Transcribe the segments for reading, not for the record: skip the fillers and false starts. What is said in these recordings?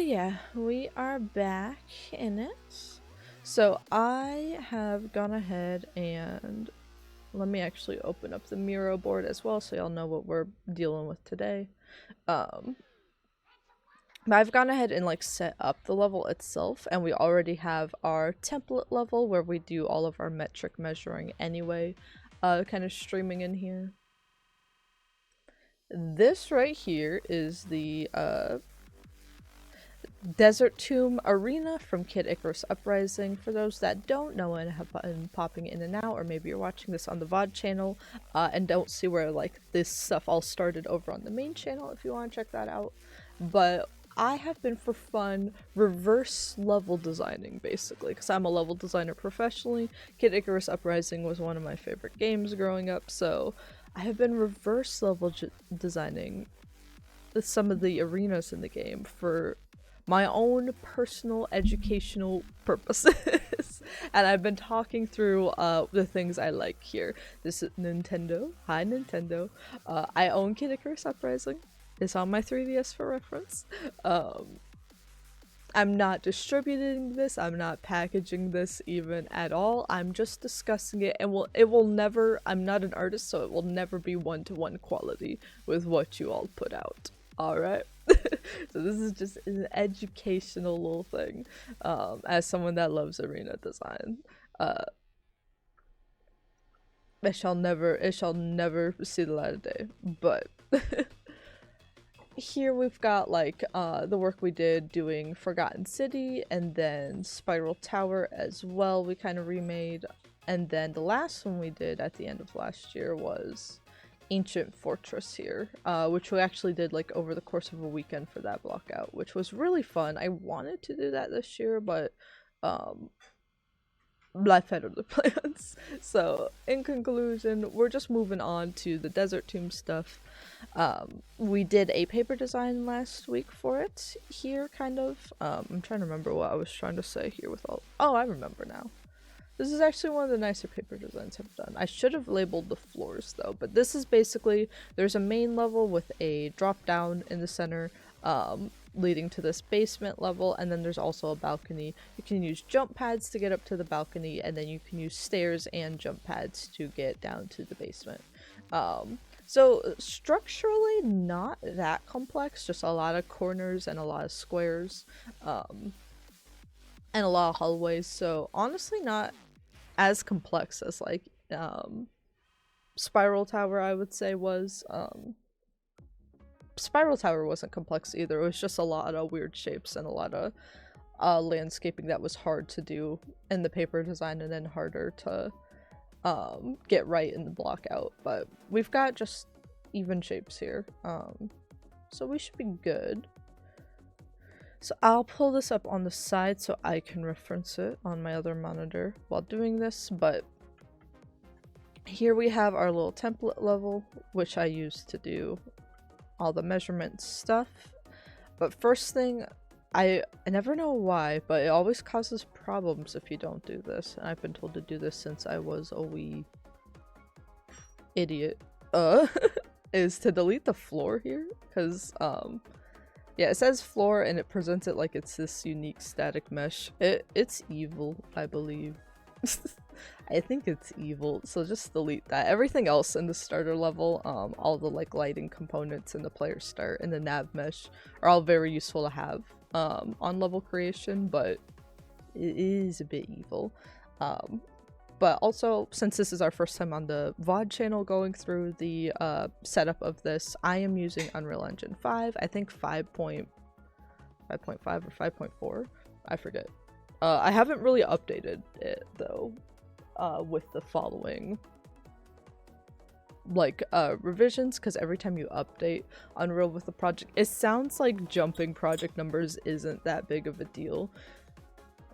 yeah, we are back in it. So I have gone ahead and let me actually open up the Miro board as well so y'all know what we're dealing with today. But I've gone ahead and like set up the level itself, and we already have our template level where we do all of our metric measuring anyway, kind of streaming in here. This right here is the Desert Tomb Arena from Kid Icarus Uprising. For those that don't know and have been popping in and out, or maybe you're watching this on the VOD channel and don't see where like this stuff all started over on the main channel, if you want to check that out. But I have been for fun reverse level designing basically, because I'm a level designer professionally. Kid Icarus Uprising was one of my favorite games growing up, so I have been reverse level designing some of the arenas in the game for my own personal educational purposes. And I've been talking through the things I like here. This is Nintendo. Hi Nintendo. I own Kid Icarus Uprising. It's on my 3DS for reference. I'm not distributing this, I'm not packaging this even at all. I'm just discussing it, and it will never, I'm not an artist, so it will never be one-to-one quality with what you all put out. Alright? So this is just an educational little thing, as someone that loves arena design. It shall never see the light of day, but here we've got like the work we did doing Forgotten City, and then Spiral Tower as well we kind of remade, and then the last one we did at the end of last year was Ancient Fortress here, which we actually did like over the course of a weekend for that blockout, which was really fun. I wanted to do that this year, but life had other plans. So in conclusion, we're just moving on to the Desert Tomb stuff. We did a paper design last week for it here, kind of. I'm trying to remember what I was trying to say here with all— oh, I remember now. This is actually one of the nicer paper designs I've done. I should have labeled the floors though, but this is basically, there's a main level with a drop down in the center, leading to this basement level, and then there's also a balcony. You can use jump pads to get up to the balcony, and then you can use stairs and jump pads to get down to the basement. So structurally not that complex, just a lot of corners and a lot of squares, and a lot of hallways, so honestly not as complex as like Spiral Tower I would say was. Spiral Tower wasn't complex either, it was just a lot of weird shapes and a lot of landscaping that was hard to do in the paper design and then harder to get right in the blockout, but we've got just even shapes here, so we should be good. So I'll pull this up on the side so I can reference it on my other monitor while doing this, but here we have our little template level, which I use to do all the measurement stuff. But first thing, I never know why, but it always causes problems if you don't do this, and I've been told to do this since I was a wee idiot, is to delete the floor here, because yeah, it says floor and it presents it like it's this unique static mesh. It's evil, I believe. I think it's evil, so just delete that. Everything else in the starter level, all the like lighting components in the player start and the nav mesh are all very useful to have on level creation, but it is a bit evil. But also, since this is our first time on the VOD channel going through the setup of this, I am using Unreal Engine 5, I think 5.5 or 5.4, I forget. I haven't really updated it though, with the following like revisions, because every time you update Unreal with the project, it sounds like jumping project numbers isn't that big of a deal.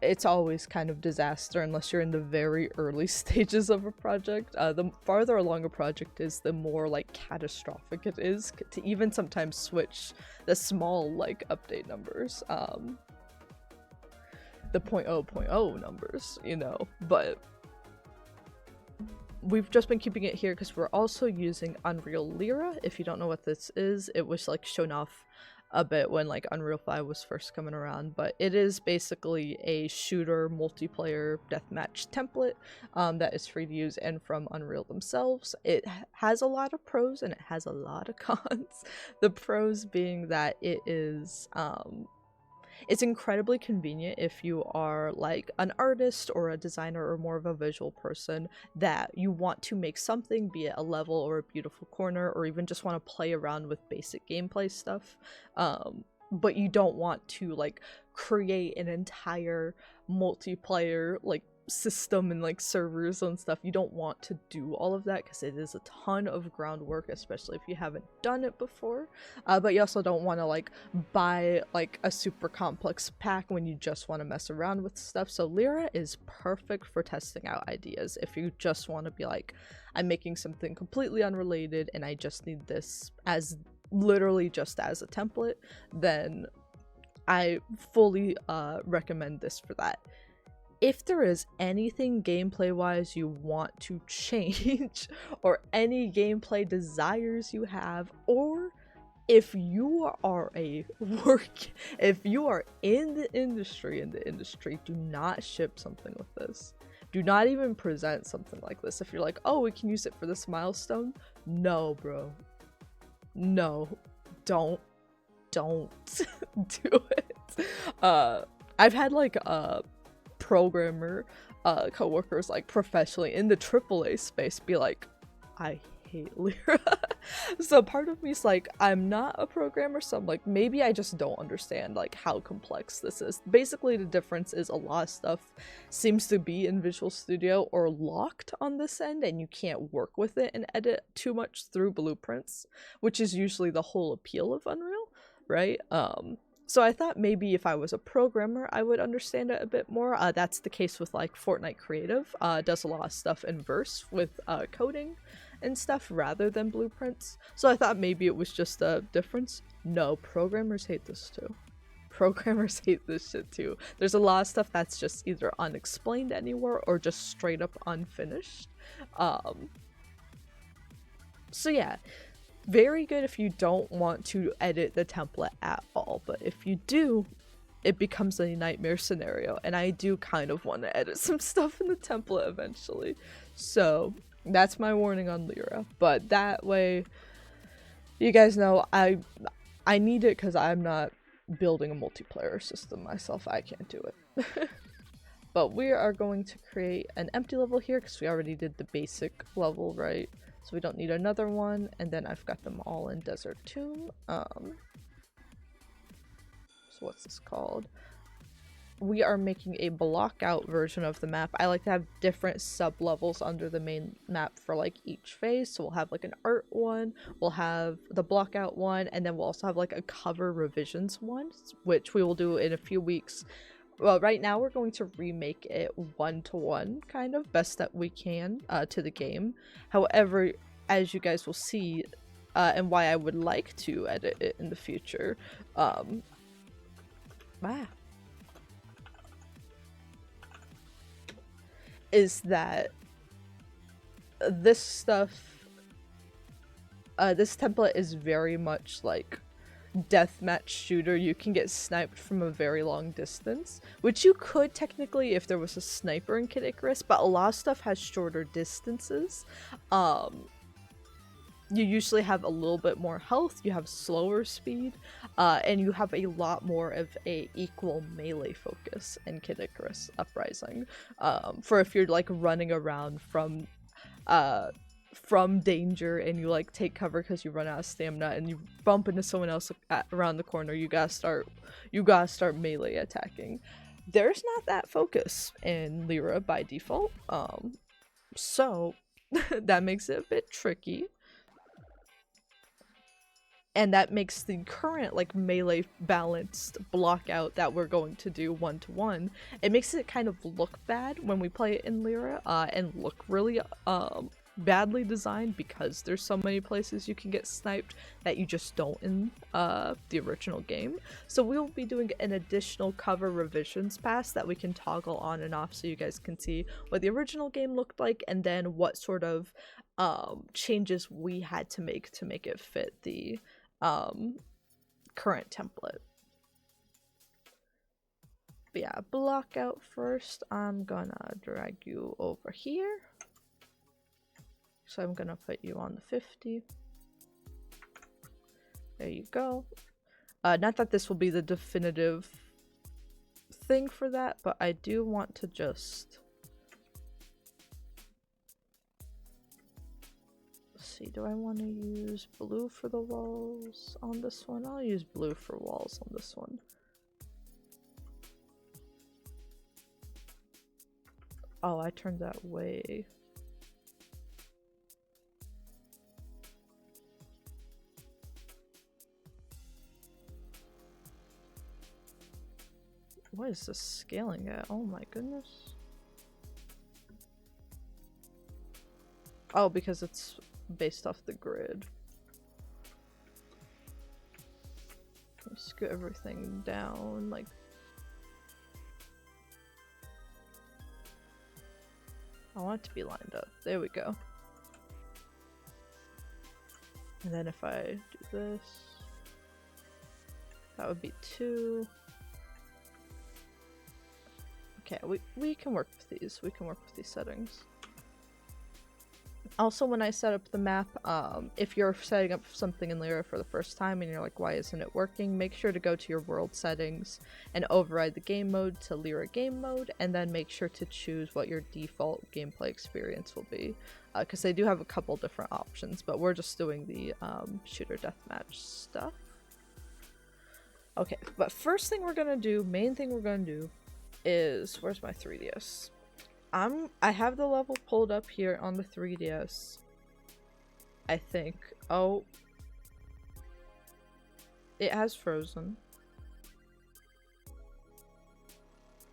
It's always kind of disaster unless you're in the very early stages of a project. The farther along a project is, the more like catastrophic it is to even sometimes switch the small like update numbers, the 0.0.0 numbers, you know. But we've just been keeping it here because we're also using Unreal Lyra. If you don't know what this is, it was like shown off a bit when like Unreal 5 was first coming around, but it is basically a shooter multiplayer deathmatch template that is free to use and from Unreal themselves. It has a lot of pros and it has a lot of cons. The pros being that it is it's incredibly convenient if you are like an artist or a designer or more of a visual person that you want to make something, be it a level or a beautiful corner, or even just want to play around with basic gameplay stuff. But you don't want to like create an entire multiplayer like system and like servers and stuff. You don't want to do all of that because it is a ton of groundwork, especially if you haven't done it before. But you also don't want to like buy like a super complex pack when you just want to mess around with stuff. So Lyra is perfect for testing out ideas if you just want to be like, I'm making something completely unrelated and I just need this as literally just as a template. Then I fully recommend this for that. If there is anything gameplay wise you want to change, or any gameplay desires you have, or if you are if you are in the industry, do not ship something with this. Do not even present something like this. If you're like, oh, we can use it for this milestone. No, bro. No. Don't do it. I've had like programmer co-workers like professionally in the AAA space be like, I hate Lyra. So part of me is like, I'm not a programmer, so I'm like, maybe I just don't understand like how complex this is. Basically the difference is a lot of stuff seems to be in Visual Studio or locked on this end and you can't work with it and edit too much through blueprints, which is usually the whole appeal of Unreal, right? So I thought maybe if I was a programmer, I would understand it a bit more. That's the case with like Fortnite Creative. Does a lot of stuff in verse with coding and stuff rather than blueprints. So I thought maybe it was just a difference. No, programmers hate this too. Programmers hate this shit too. There's a lot of stuff that's just either unexplained anywhere or just straight up unfinished. So yeah. Very good if you don't want to edit the template at all, but if you do, it becomes a nightmare scenario, and I do kind of want to edit some stuff in the template eventually. So that's my warning on Lyra, but that way you guys know I need it because I'm not building a multiplayer system myself. I can't do it. But we are going to create an empty level here because we already did the basic level, right? So we don't need another one, and then I've got them all in Desert Tomb. So what's this called? We are making a blockout version of the map. I like to have different sub-levels under the main map for like each phase. So we'll have like an art one, we'll have the blockout one, and then we'll also have like a cover revisions one, which we will do in a few weeks. Well, right now we're going to remake it one-to-one, kind of, best that we can, to the game. However, as you guys will see, and why I would like to edit it in the future, is that this stuff, this template is very much like deathmatch shooter. You can get sniped from a very long distance, which you could technically if there was a sniper in Kid Icarus, but a lot of stuff has shorter distances. You usually have a little bit more health, you have slower speed, and you have a lot more of a equal melee focus in Kid Icarus Uprising. For if you're like running around from danger and you like take cover because you run out of stamina and you bump into someone else around the corner, you gotta start melee attacking. There's not that focus in Lyra by default, so that makes it a bit tricky, and that makes the current like melee balanced blockout that we're going to do one-to-one, it makes it kind of look bad when we play it in Lyra, and look really badly designed because there's so many places you can get sniped that you just don't in the original game. So we'll be doing an additional cover revisions pass that we can toggle on and off so you guys can see what the original game looked like and then what sort of changes we had to make it fit the current template. But yeah, blockout first. I'm gonna drag you over here. So I'm gonna put you on the 50. There you go. Not that this will be the definitive thing for that, but I do want to just... Let's see, do I want to use blue for the walls on this one? I'll use blue for walls on this one. Oh, I turned that way. What is this scaling at? Oh my goodness. Oh, because it's based off the grid. Scoot everything down, like... I want it to be lined up. There we go. And then if I do this, that would be 2. Okay, we can work with these. We can work with these settings. Also, when I set up the map, if you're setting up something in Lyra for the first time and you're like, why isn't it working? Make sure to go to your world settings and override the game mode to Lyra game mode, and then make sure to choose what your default gameplay experience will be. Because they do have a couple different options, but we're just doing the shooter deathmatch stuff. Okay, but first thing we're gonna do, main thing we're gonna do, is, where's my 3DS? I have the level pulled up here on the 3DS. I think. Oh. It has frozen.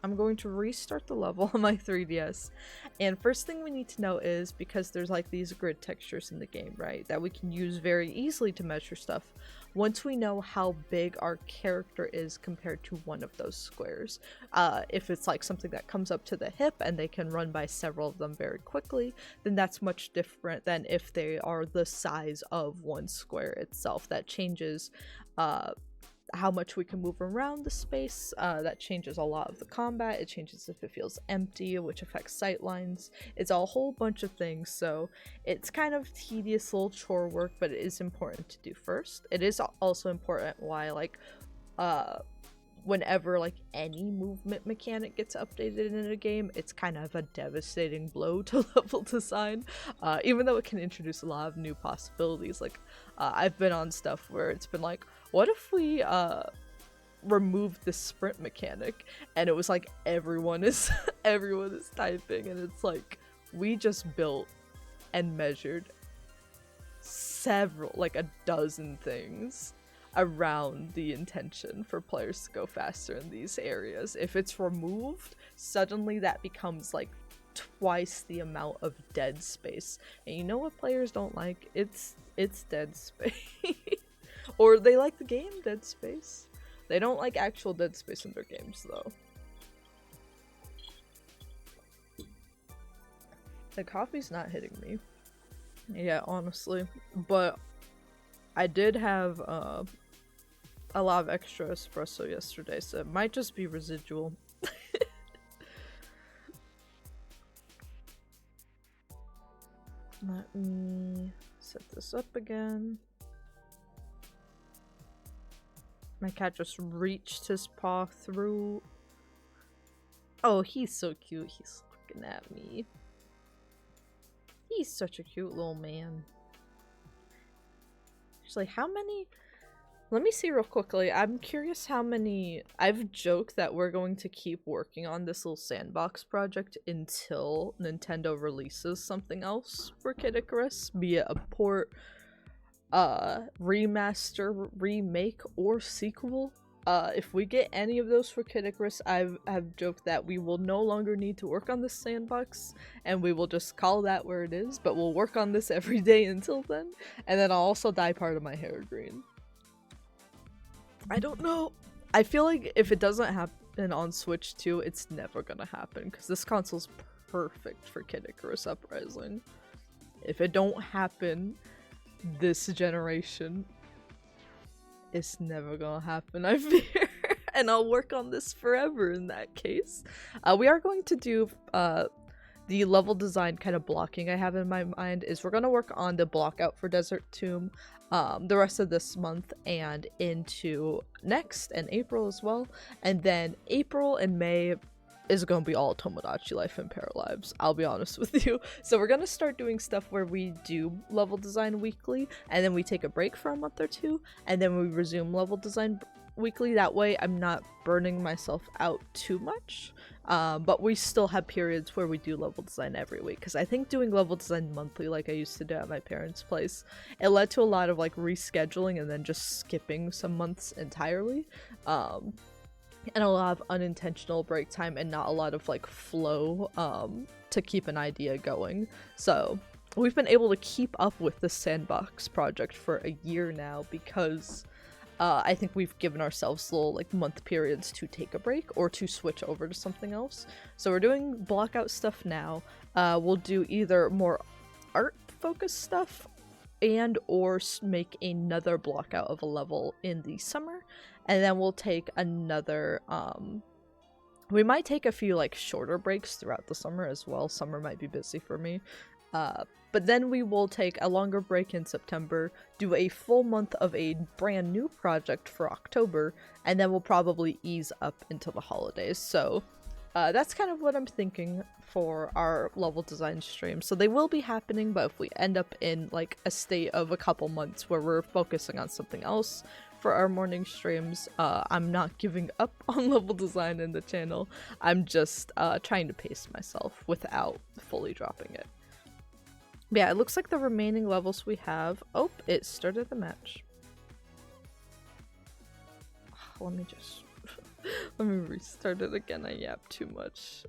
I'm going to restart the level on my 3DS. And first thing we need to know is, because there's like these grid textures in the game, right, that we can use very easily to measure stuff. Once we know how big our character is compared to one of those squares, if it's like something that comes up to the hip and they can run by several of them very quickly, then that's much different than if they are the size of one square itself. That changes how much we can move around the space. That changes a lot of the combat. It changes if it feels empty, which affects sightlines. It's a whole bunch of things, so it's kind of tedious little chore work, but it is important to do first. It is also important why, like, whenever like any movement mechanic gets updated in a game, it's kind of a devastating blow to level design, even though it can introduce a lot of new possibilities. Like, I've been on stuff where it's been like, what if we removed the sprint mechanic, and it was like everyone is typing, and it's like we just built and measured several, like a dozen things around the intention for players to go faster in these areas. If it's removed, suddenly that becomes like twice the amount of dead space. And you know what players don't like? It's dead space. Or they like the game Dead Space. They don't like actual dead space in their games though. The coffee's not hitting me. Yeah, honestly. But I did have a lot of extra espresso yesterday, so it might just be residual. Let me set this up again. My cat just reached his paw through. Oh, he's so cute. He's looking at me. He's such a cute little man. She's like, how many? Let me see real quickly. I'm curious how many. I've joked that we're going to keep working on this little sandbox project until Nintendo releases something else for Kid Icarus, be it a port, remaster, remake, or sequel. If we get any of those for Kid Icarus, I've joked that we will no longer need to work on this sandbox, and we will just call that where it is, but we'll work on this every day until then, and then I'll also dye part of my hair green. I don't know. I feel like if it doesn't happen on Switch 2, it's never gonna happen, because this console's perfect for Kid Icarus Uprising. If it don't happen this generation, It's never gonna happen, I fear. And I'll work on this forever in that case. We are going to do the level design kind of blocking I have in my mind is we're going to work on the blockout for Desert Tomb the rest of this month and into next and April as well. And then April and May is going to be all Tomodachi Life and Paralives, I'll be honest with you. So we're going to start doing stuff where we do level design weekly and then we take a break for a month or two and then we resume level design weekly. That way I'm not burning myself out too much, but we still have periods where we do level design every week, because I think doing level design monthly like I used to do at my parents' place, it led to a lot of like rescheduling and then just skipping some months entirely, and a lot of unintentional break time and not a lot of like flow to keep an idea going. So we've been able to keep up with the sandbox project for a year now because I think we've given ourselves little like month periods to take a break or to switch over to something else. So we're doing blockout stuff now. We'll do either more art focused stuff and or make another blockout of a level in the summer, and then we'll take another we might take a few like shorter breaks throughout the summer as well. Summer might be busy for me. But then we will take a longer break in September, do a full month of a brand new project for October, and then we'll probably ease up into the holidays. So that's kind of what I'm thinking for our level design streams. So they will be happening, but if we end up in like a state of a couple months where we're focusing on something else for our morning streams, I'm not giving up on level design in the channel. I'm just trying to pace myself without fully dropping it. Yeah, it looks like the remaining levels we have... Oh, it started the match. Let me just... Let me restart it again. I yapped too much.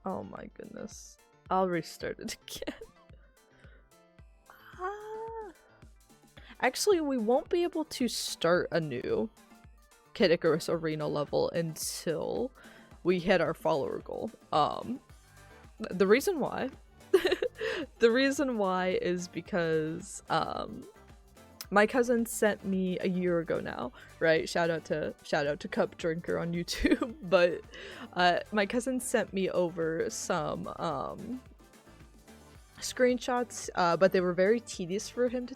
Oh my goodness. I'll restart it again. Actually, we won't be able to start a new Kid Icarus Arena level until we hit our follower goal. The reason why... The reason why is because my cousin sent me a year ago now, right? Shout out to Cup Drinker on YouTube. But my cousin sent me over some screenshots, but they were very tedious for him to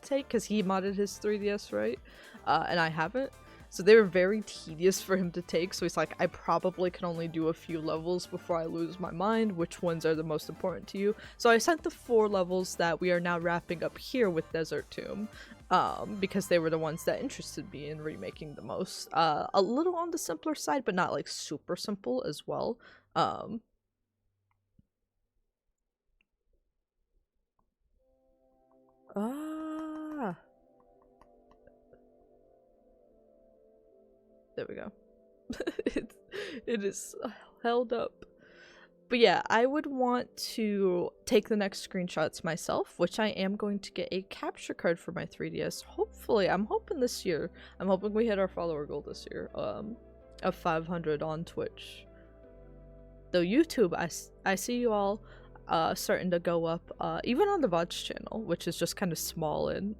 take because he modded his 3DS, right? And I haven't. So they were very tedious for him to take, so he's like, I probably can only do a few levels before I lose my mind. Which ones are the most important to you? So I sent the 4 levels that we are now wrapping up here with Desert Tomb, because they were the ones that interested me in remaking the most. A little on the simpler side, but not like super simple as well. There we go. it is held up. But yeah, I would want to take the next screenshots myself, which I am going to get a capture card for my 3DS. Hopefully, I'm hoping this year. I'm hoping we hit our follower goal this year, of 500 on Twitch. Though YouTube, I see you all starting to go up, even on the VOD's channel, which is just kind of small and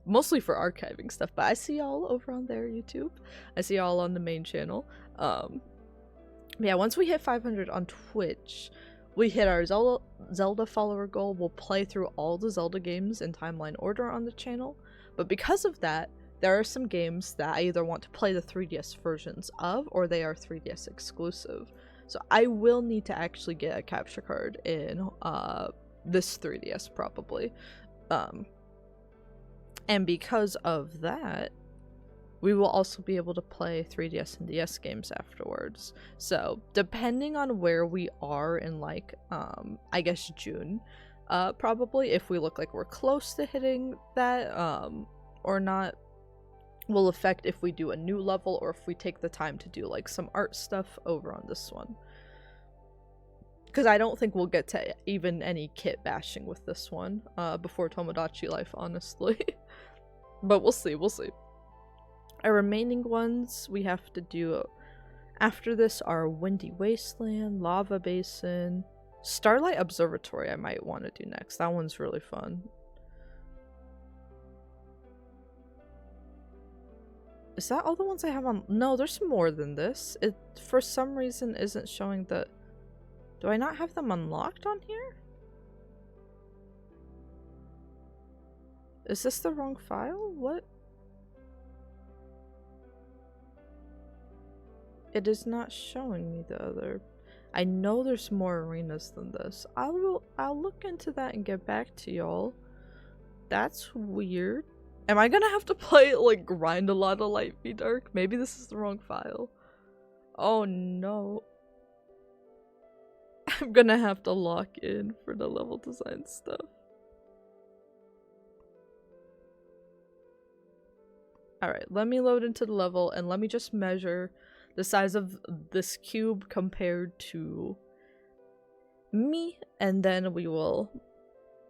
mostly for archiving stuff, but I see y'all over on their YouTube. I see y'all on the main channel. Yeah, once we hit 500 on Twitch, we hit our Zelda follower goal. We'll play through all the Zelda games in timeline order on the channel. But because of that, there are some games that I either want to play the 3DS versions of, or they are 3DS exclusive. So I will need to actually get a capture card in this 3DS probably. And because of that, we will also be able to play 3DS and DS games afterwards. So depending on where we are in like, I guess June, probably, if we look like we're close to hitting that, or not, will affect if we do a new level or if we take the time to do like some art stuff over on this one. Because I don't think we'll get to even any kit bashing with this one before Tomodachi Life, honestly. But we'll see, we'll see. Our remaining ones we have to do after this are Windy Wasteland, Lava Basin, Starlight Observatory I might want to do next. That one's really fun. Is that all the ones I have on? No, there's more than this. It, for some reason, isn't showing that. Do I not have them unlocked on here? Is this the wrong file? What? It is not showing me the other. I know there's more arenas than this. I'll look into that and get back to y'all. That's weird. Am I gonna have to play, like, grind a lot of Light Be Dark? Maybe this is the wrong file. Oh no. I'm gonna have to lock in for the level design stuff. Alright, let me load into the level and let me just measure the size of this cube compared to me, and then we will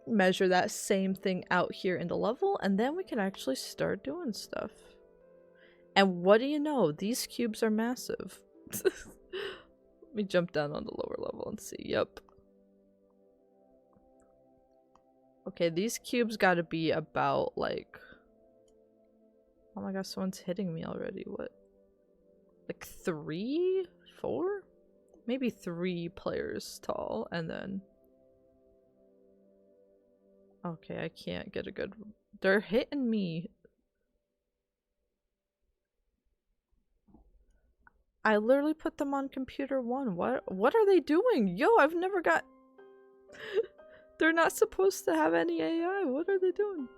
measure that same thing out here in the level, and then we can actually start doing stuff. And what do you know? These cubes are massive. Let me jump down on the lower level and see. Yep. Okay, these cubes gotta be about, like... Oh my gosh, someone's hitting me already. What? Like 3? 4? Maybe 3 players tall, and then... Okay, I can't get a good... They're hitting me. I literally put them on computer 1. What are they doing? Yo, I've never got... They're not supposed to have any AI. What are they doing?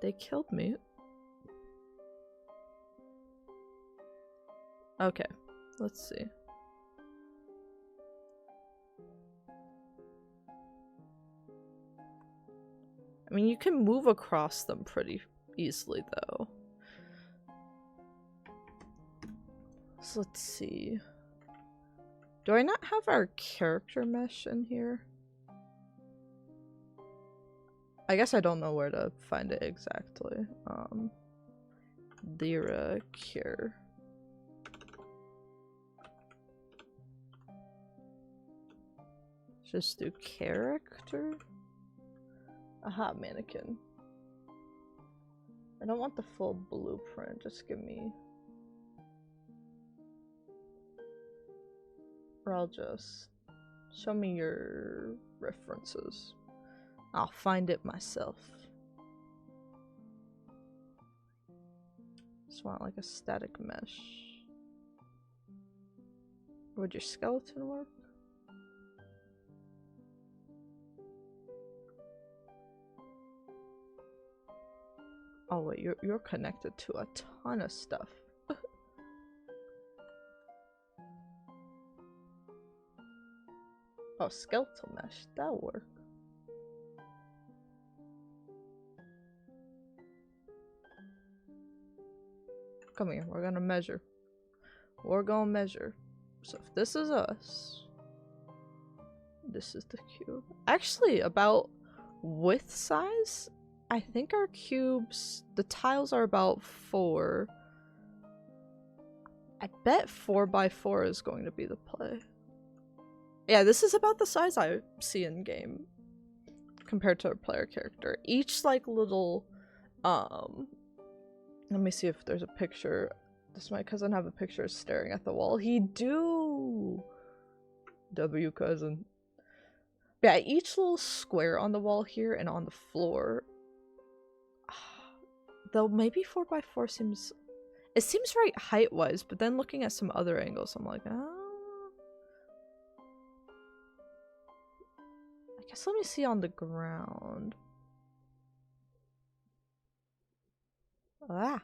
They killed me. Okay, let's see. I mean, you can move across them pretty easily, though. So let's see. Do I not have our character mesh in here? I guess I don't know where to find it exactly. Lyra Cure. Just do character? A hot mannequin. I don't want the full blueprint, just give me... Or I'll just... Show me your references. I'll find it myself. Just want like a static mesh. Would your skeleton work? Oh wait, you're connected to a ton of stuff. Oh, skeletal mesh, that'll work. Come here, we're gonna measure. We're gonna measure. So if this is us, this is the cube. Actually, about width size, I think our cubes, the tiles are about 4. I bet 4x4 is going to be the play. Yeah, this is about the size I see in game compared to a player character. Each like little, let me see if there's a picture. Does my cousin have a picture staring at the wall? He do! W cousin. Yeah, each little square on the wall here and on the floor. Though maybe 4x4 seems... It seems right height-wise, but then looking at some other angles, I'm like, oh... I guess let me see on the ground. Ah!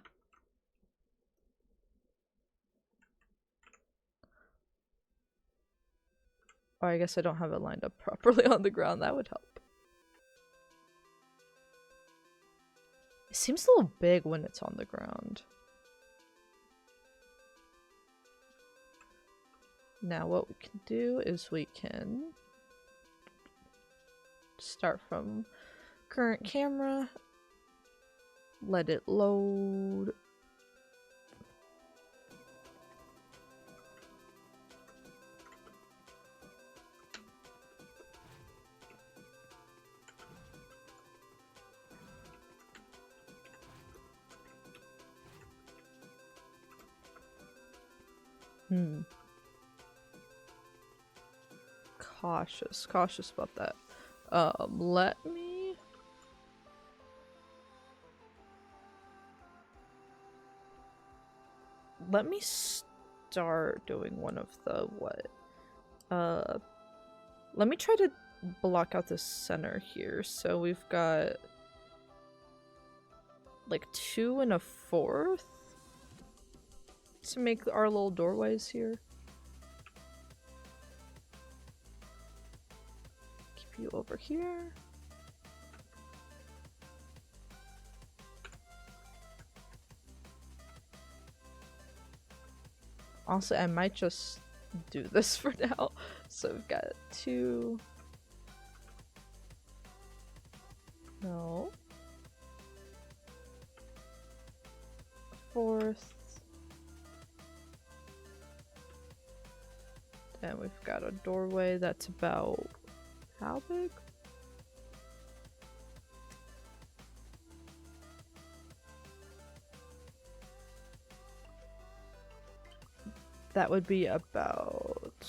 Or I guess I don't have it lined up properly on the ground. That would help. It seems a little big when it's on the ground. Now what we can do is we can start from current camera, let it load. Hmm. Cautious about that. Let me start doing one of the what? Let me try to block out the center here. So we've got like 2 and a 4th to make our little doorways here. Keep you over here. Also, I might just do this for now. So we've got 2. No. 4th. And we've got a doorway that's about how big? That would be about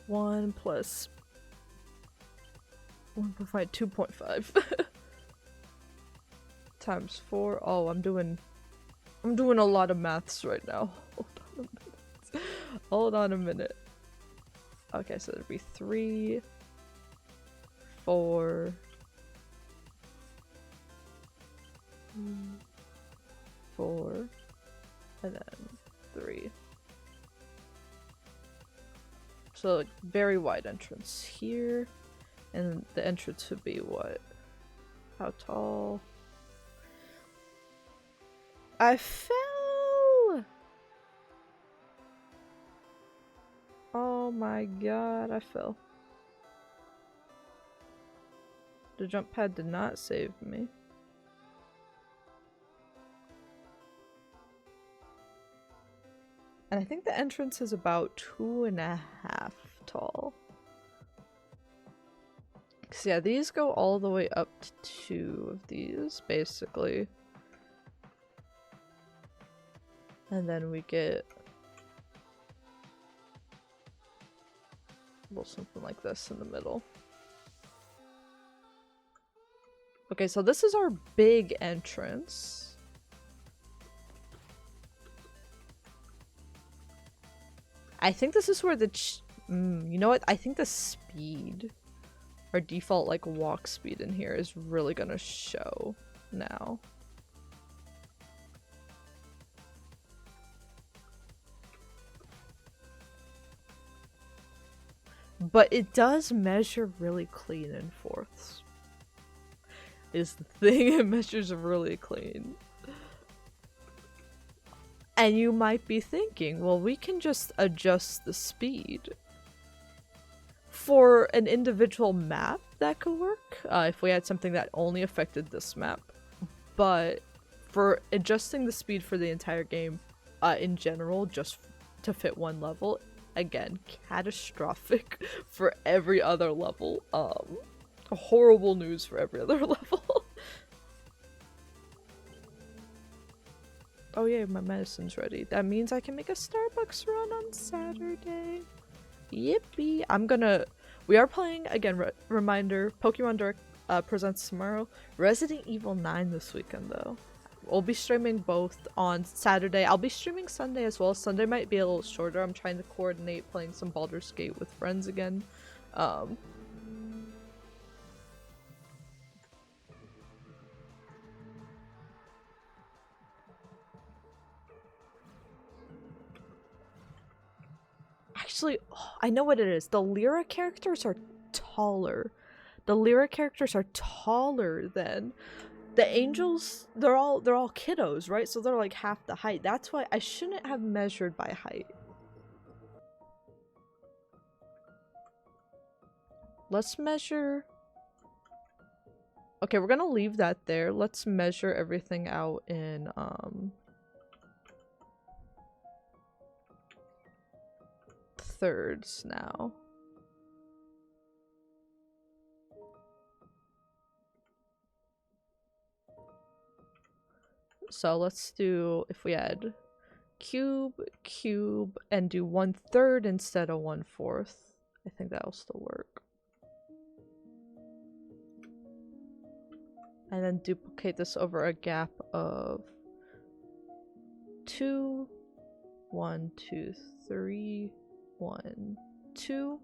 1 plus 1.5, 2.5 times 4. Oh, I'm doing a lot of maths right now. Hold on a minute. Okay, so it'd be 3, 4, 4, and then 3. So like, very wide entrance here, and the entrance would be what? How tall? I fell! Oh my god, I fell. The jump pad did not save me. And I think the entrance is about 2.5 tall. So yeah, these go all the way up to 2 of these, basically. And then we get a little something like this in the middle. Okay, so this is our big entrance. I think this is where the you know what? I think the speed, our default like walk speed in here is really gonna show now. But it does measure really clean in 4ths. Is the thing, it measures really clean. And you might be thinking, well, we can just adjust the speed. For an individual map, that could work, if we had something that only affected this map. But for adjusting the speed for the entire game, in general, just to fit one level, again, catastrophic for every other level. Horrible news for every other level. Oh yeah, my medicine's ready. That means I can make a Starbucks run on Saturday. Yippee! We are playing, again, reminder, Pokemon Direct presents tomorrow. Resident Evil 9 this weekend, though. We'll be streaming both on Saturday. I'll be streaming Sunday as well. Sunday might be a little shorter. I'm trying to coordinate playing some Baldur's Gate with friends again. Actually, oh, I know what it is. The Lyra characters are taller. The Lyra characters are taller than the angels. They're all kiddos, right? So they're like half the height. That's why I shouldn't have measured by height. Let's measure. Okay, we're gonna leave that there. Let's measure everything out in thirds now. So let's do, if we add cube, cube, and do 1/3 instead of 1/4. I think that'll still work. And then duplicate this over a gap of 2, 1, 2, 3, 1, 2.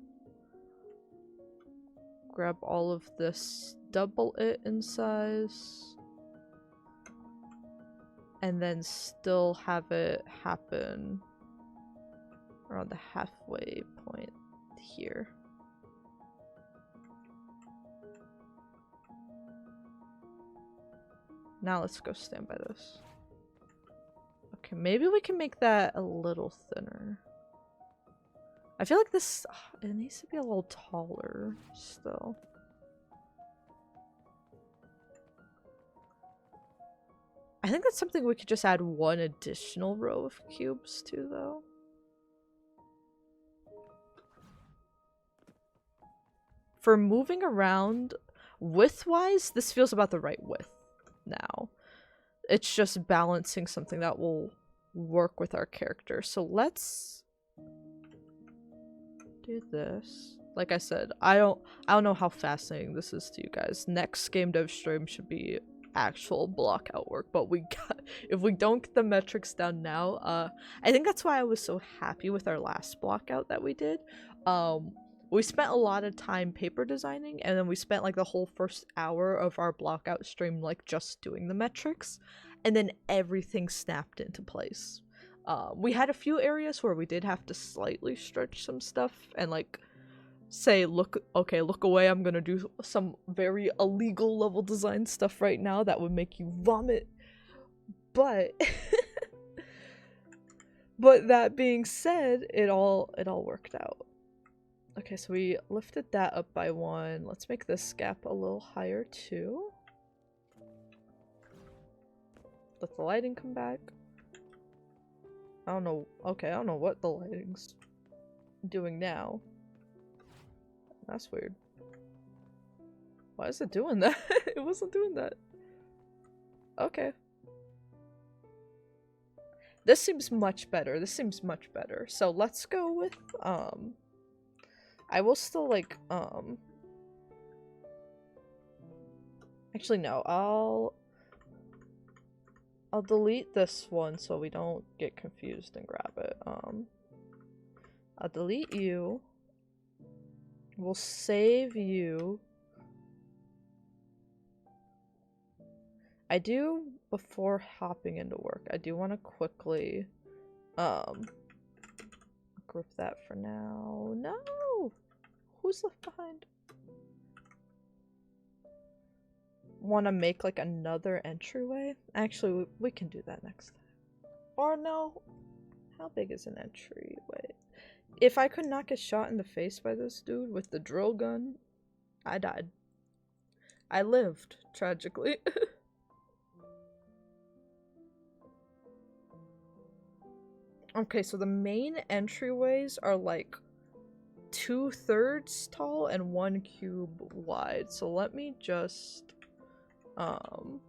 Grab all of this, double it in size, and then still have it happen around the halfway point here. Now let's go stand by this. Okay, maybe we can make that a little thinner. I feel like this, it needs to be a little taller still. I think that's something we could just add one additional row of cubes to, though. For moving around width-wise, this feels about the right width now. It's just balancing something that will work with our character. So let's do this. Like I said, I don't know how fascinating this is to you guys. Next game dev stream should be actual blockout work, but if we don't get the metrics down now, I think that's why I was so happy with our last blockout that we did. We spent a lot of time paper designing, and then we spent like the whole first hour of our blockout stream like just doing the metrics, and then everything snapped into place. We had a few areas where we did have to slightly stretch some stuff and like say, look away, I'm gonna do some very illegal level design stuff right now that would make you vomit. But but that being said, it all worked out. Okay, so we lifted that up by 1. Let's make this gap a little higher too. Let the lighting come back. I don't know. Okay, I don't know what the lighting's doing now. That's weird. Why is it doing that? It wasn't doing that. Okay. This seems much better. This seems much better. So let's go with, I will still like, actually no, I'll delete this one so we don't get confused and grab it. I'll delete you. We'll save you. I do, before hopping into work, I do want to quickly, group that for now. No! Who's left behind? Want to make like another entryway? Actually, we can do that next time. Or no. How big is an entryway? If I could not get shot in the face by this dude with the drill gun, I died. I lived, tragically. Okay, so the main entryways are like 2/3 tall and 1 cube wide. So let me just, can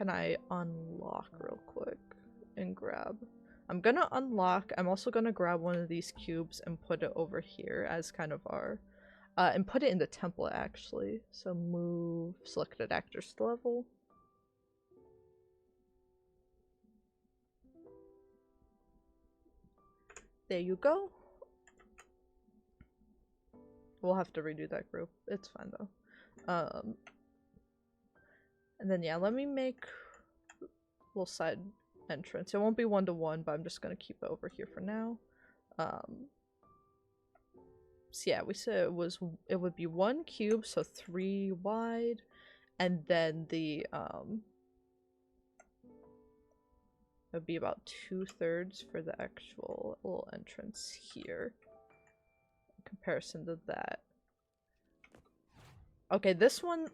I unlock real quick and grab? I'm gonna unlock, I'm also gonna grab one of these cubes and put it over here as kind of our, and put it in the template actually. So move selected actors to level. There you go. We'll have to redo that group. It's fine though. And then yeah, let me make a little side entrance. It won't be 1-to-1, but I'm just gonna keep it over here for now. So yeah, we said it would be 1 cube, so 3 wide, and then the it would be about 2/3 for the actual little entrance here. In comparison to that. Okay, this one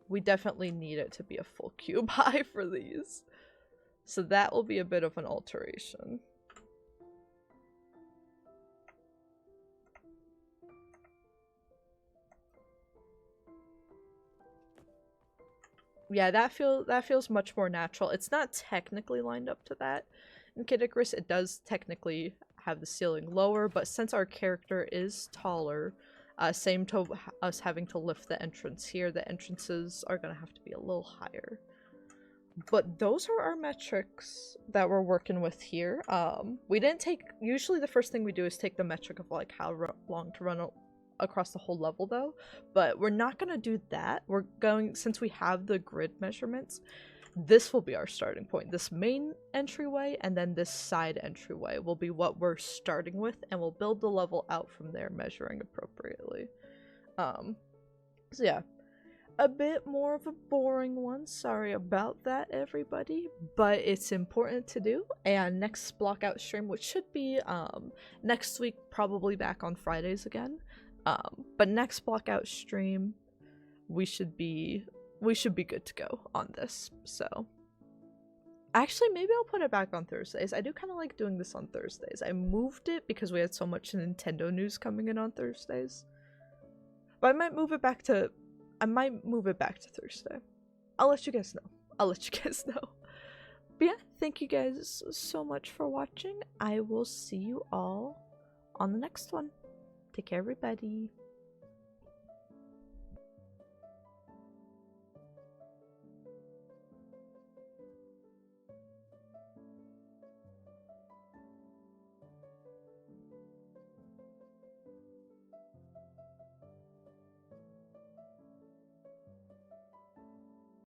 we definitely need it to be a full cube high for these. So that will be a bit of an alteration. Yeah, that feels much more natural. It's not technically lined up to that in Kid Icarus. It does technically have the ceiling lower, but since our character is taller, same to us having to lift the entrance here, the entrances are gonna have to be a little higher. But those are our metrics that we're working with here. We didn't take, usually the first thing we do is take the metric of like how long to run across the whole level though, but we're not gonna do that. We're going, since we have the grid measurements, this will be our starting point. This main entryway and then this side entryway will be what we're starting with, and we'll build the level out from there, measuring appropriately. So yeah, a bit more of a boring one. Sorry about that, everybody, but it's important to do. And next blockout stream, which should be next week, probably back on Fridays again. But next blockout stream, we should be good to go on this. So actually, maybe I'll put it back on Thursdays. I do kind of like doing this on Thursdays. I moved it because we had so much Nintendo news coming in on Thursdays, but I might move it back to Thursday. I'll let you guys know. But yeah, thank you guys so much for watching. I will see you all on the next one. Take care, everybody.